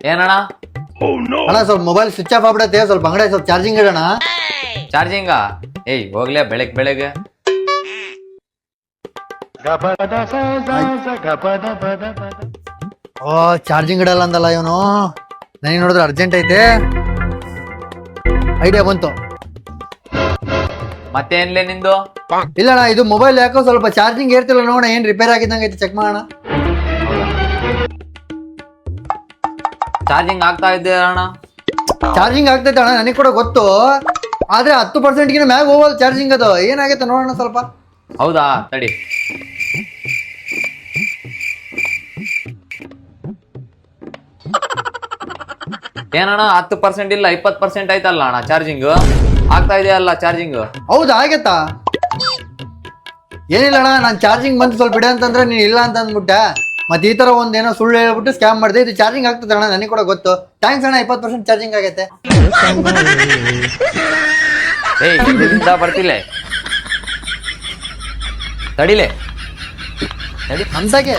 ಏನಣ್ಣ? ಅಣ್ಣ ಸ್ವಲ್ಪ ಮೊಬೈಲ್ ಸ್ವಿಚ್ ಆಫ್ ಆಗ್ಬಿಡತ್ತೆ, ಸ್ವಲ್ಪ ಅಂಗಡಿ ಸ್ವಲ್ಪ ಚಾರ್ಜಿಂಗ್ ಇಡೋಣ. ಚಾರ್ಜಿಂಗ? ಏಯ್ ಹೋಗ್ಲೇ ಬೆಳಗ್ಗೆ. ಓ ಚಾರ್ಜಿಂಗ್ ಇಡಲ್ಲ ಅಂದಲ್ಲ ಇವನು, ನನಗೆ ನೋಡಿದ್ರೆ ಅರ್ಜೆಂಟ್ ಐತೆ. ಐಡಿಯಾ ಬಂತು. ಮತ್ತೇನ್ಲೇ ನಿಂದು? ಇಲ್ಲಣ್ಣ, ಇದು ಮೊಬೈಲ್ ಯಾಕೋ ಸ್ವಲ್ಪ ಚಾರ್ಜಿಂಗ್ ಏರ್ತಿಲ್ಲ, ನೋಡ ಏನ್ ರಿಪೇರ್ ಆಗಿದ್ದಂಗೆ ಐತೆ, ಚೆಕ್ ಮಾಡೋಣ. ಚಾರ್ಜಿಂಗ್ ಆಗ್ತಾ ಇದ್ದೆ ಅಣ್ಣ. ಚಾರ್ಜಿಂಗ್ ಆಗ್ತೈತೆ ಅಣ್ಣ, ನನಗೆ ಕೂಡ ಗೊತ್ತು. ಆದ್ರೆ 10%ಗಿನ ಮ್ಯಾಗ ಹೋಗಲ್ಲ ಚಾರ್ಜಿಂಗ್. ಅದು ಏನಾಗೈತೆ ನೋಡೋಣ ಸ್ವಲ್ಪ. ಹೌದಾ, ತಡಿ. ಏನಣ್ಣ 10% ಇಲ್ಲ 20% ಆಯ್ತಲ್ಲ ಅಣ್ಣ ಚಾರ್ಜಿಂಗ್. ಆಗ್ತಾ ಇದೆಯಲ್ಲ ಚಾರ್ಜಿಂಗ್. ಹೌದಾ, ಆಗತ್ತಾ? ಏನಿಲ್ಲ ಅಣ್ಣ, ನಾನು ಚಾರ್ಜಿಂಗ್ ಬಂದು ಸ್ವಲ್ಪ ಇಡ ಅಂತಂದ್ರೆ ನೀನು ಇಲ್ಲ ಅಂತ ಅಂದ್ಬಿಟ್ಟೆ. ಮತ್ತೆ ಈ ತರ ಒಂದೇನೋ ಸುಳ್ಳು ಹೇಳ್ಬಿಟ್ಟು ಸ್ಕ್ಯಾಮ್ ಮಾಡಿದೆ. ಇದು ಚಾರ್ಜಿಂಗ್ ಆಗ್ತದೆ ಅಣ್ಣ, ನನಗೆ ಕೂಡ ಗೊತ್ತು. ಥ್ಯಾಂಕ್ಸ್ ಅಣ್ಣ, 20% ಚಾರ್ಜಿಂಗ್ ಆಗೈತೆ. ಏಯ್ ಇಲ್ಲಿಂದ ಬರ್ತಿಲ್ಲ, ತಡಿಲೆ ಅಂತಾಗೆ